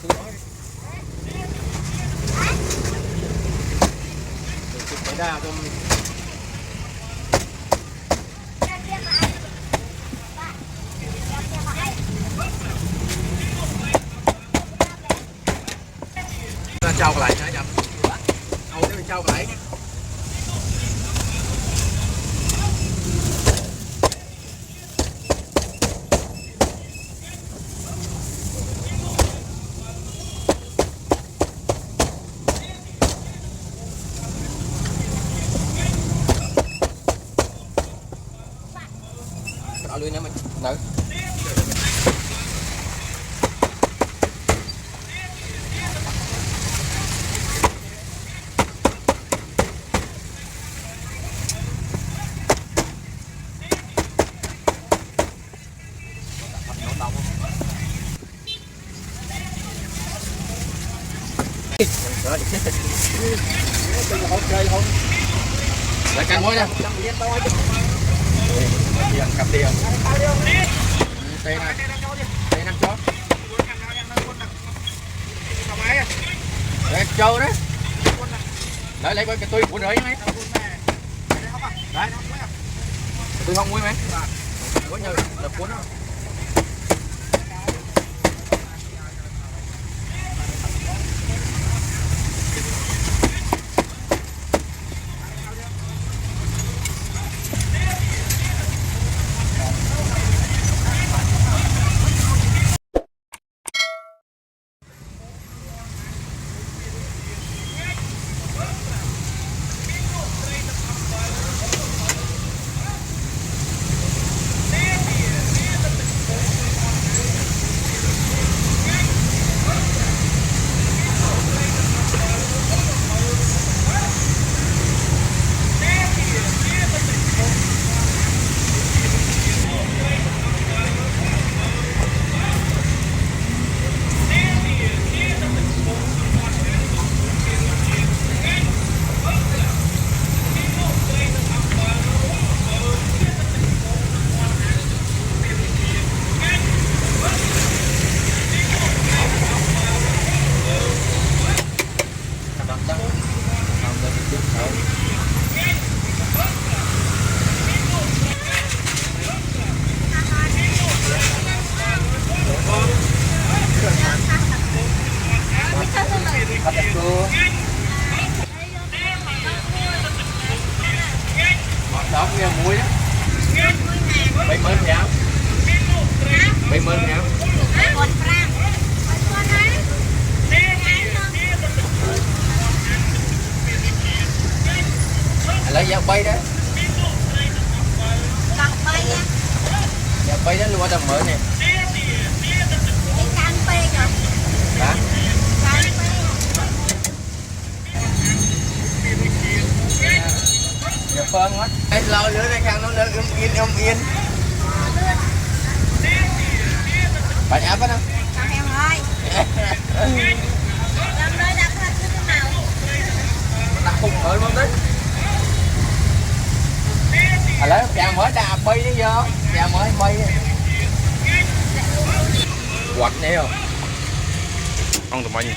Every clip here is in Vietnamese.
Cái đa cho trao lại hả nhầm? Ôi nó trao lại. Đảo lưới nữa mình. Nữ. Lại canh mối nha. Tiền cặp tiền. Đây này. Đây năm chó. Đây trâu đấy. Đấy lấy cái tôi của rưỡi mấy. Đấy. Tôi không muối mấy. Có nhờ là cuốn đó. Đó nghe muối đó. 70 ngàn. 70 ngàn. Lấy dao bay đó. Dao bay đó luôn ở đồng mở nè. Hả? Dạ phân hết. Anh lo lửa này khang nó yên. Bạn áp hết không? Em ơi. Làm nơi đặt hết chứ cái nào. Đặt khung khởi không đấy. Lấy chàng mới đạp bay đi vô. Chàng mới bay. Quạch nè không? Không tụi mày gì.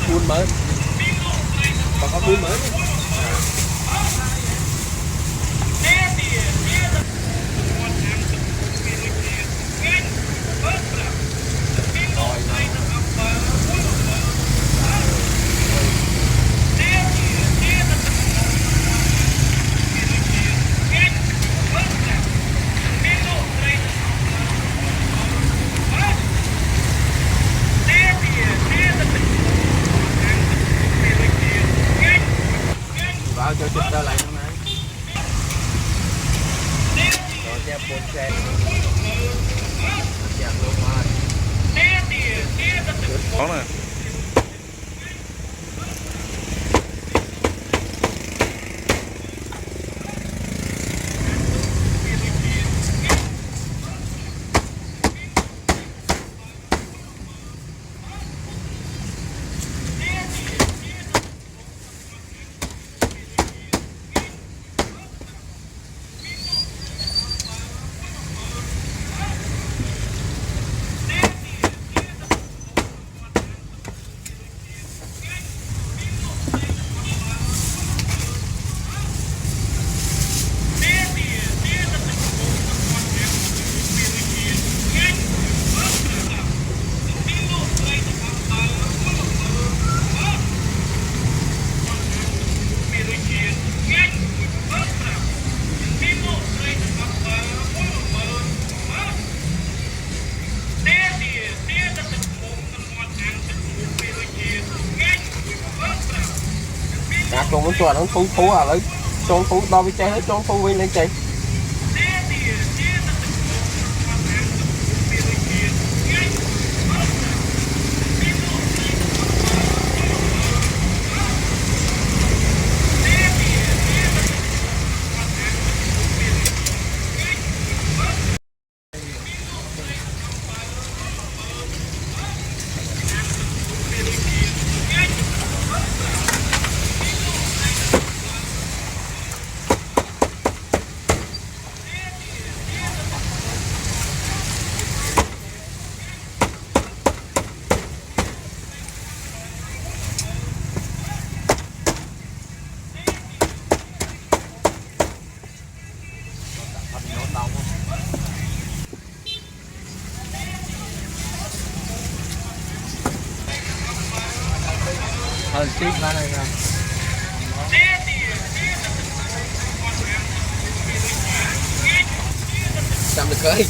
buôn mến còn có buôn mến vào cho chụp ra lại hôm nay rồi nha bốn xe chạm luôn rồi có nè. con chuột nó thú à lấy cho thú đo với trái hết cho thú với lên trái tiếp ra đây nè chăm được cười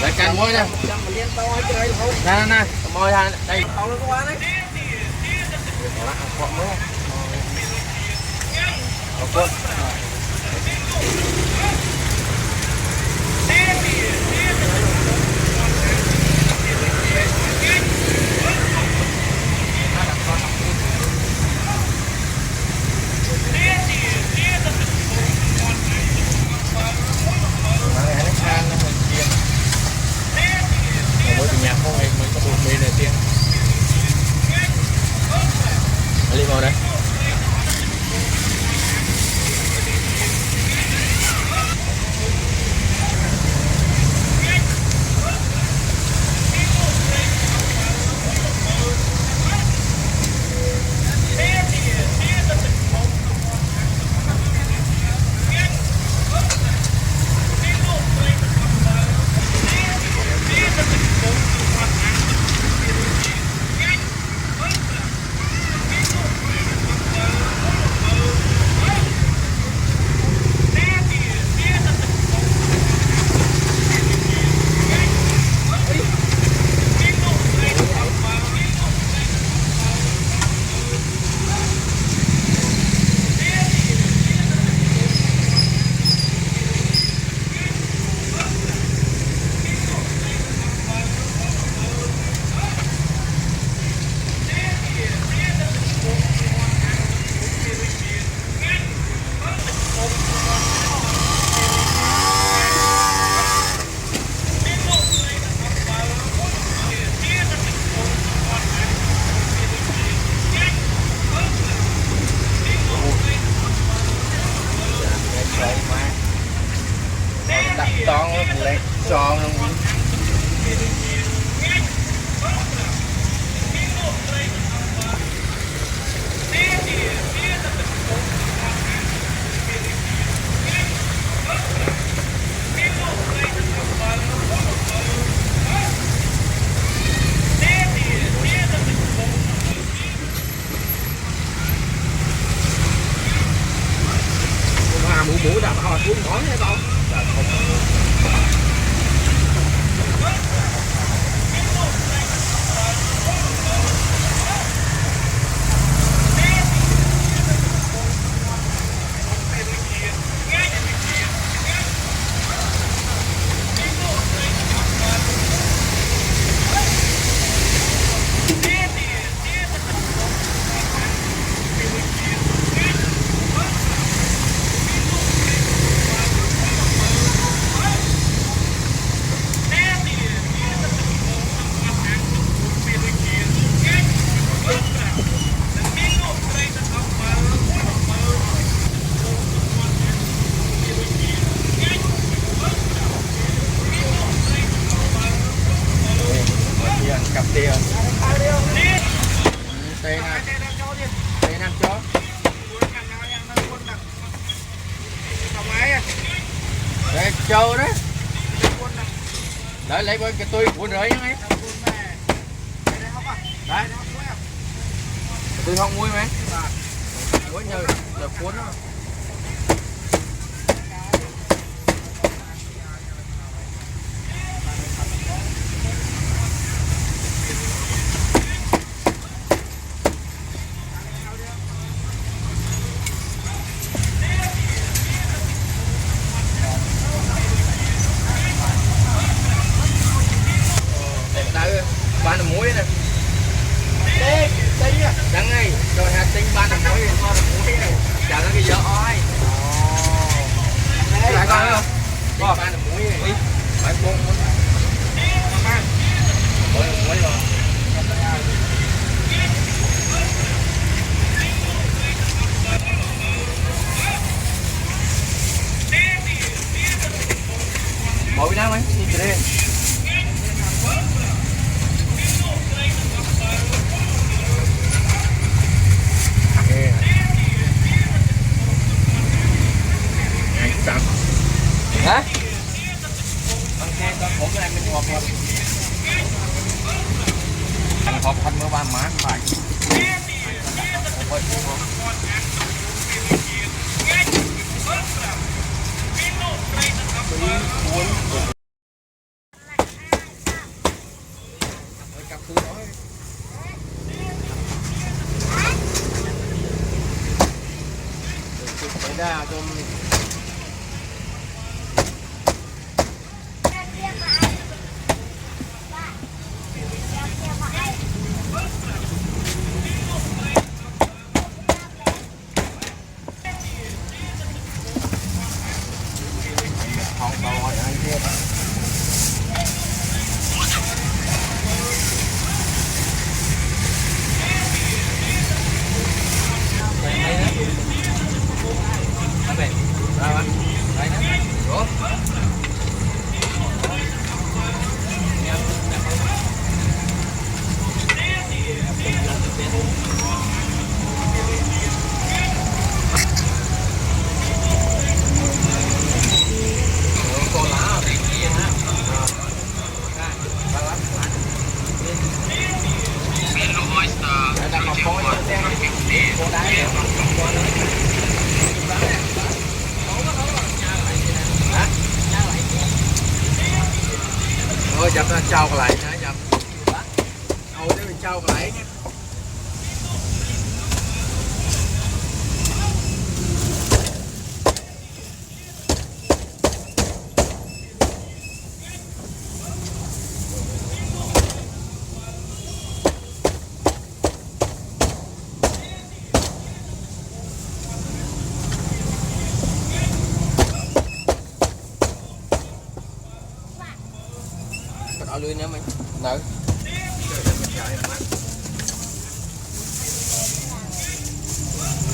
lại canh môi nè nè nè môi ha đây không nó quá đấy ngồi đây tròn lên tròn luôn mũ đập họ xuống nói hay không? Cặp tiền tê nam chó đây trâu đấy đấy lấy cái tôi cuốn rơi nhá đấy tôi không muối mấy có nhờ là cuốn đó. Ba là muối nè, đắng ngay rồi hạt tinh ba là muối này, chả nó cái dở oi, lại coi không? Ba là muối này, phải buông muối rồi. Bỏ Việt Nam ấy, nhìn đây. Hả? Con xe con khổ cái này mình hộp hộp. Thằng hộp thanh mới ba má phải. Ra cho không bao hồi ăn kia thôi dập nó trao lại nữa dập thôi để mình trao lại nhé. Ở lưới nữa mình nở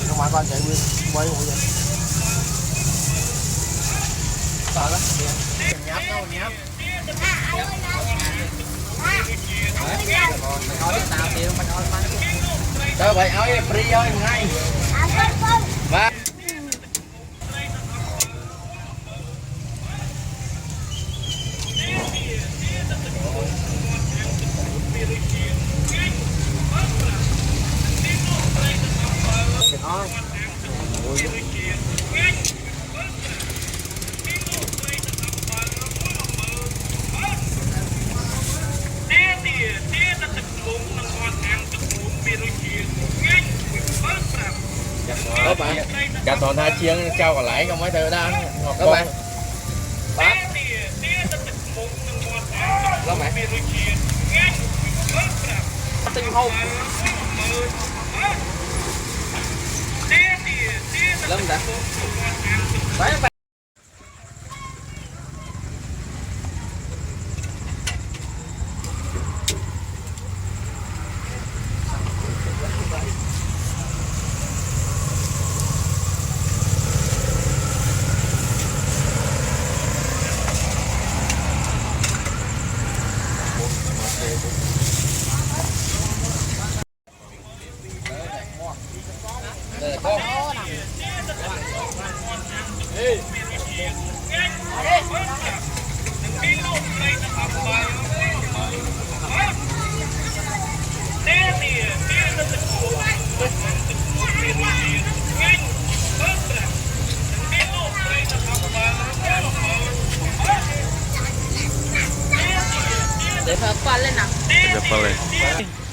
không phải con chạy nguyên quay vậy sợ lắm nháp đâu nháp mình nói tao thì mình nói mà Đâu vậy áo em free ơi ngay. À, con. Ba. thôi Đó bạn. Cả toàn hai chiên trao còn lại không mấy từ đó. Đó bạn. Bác. Đó bạn. tinh hôn lâm đã đấy Đây là con. Để phật lên nào. Depan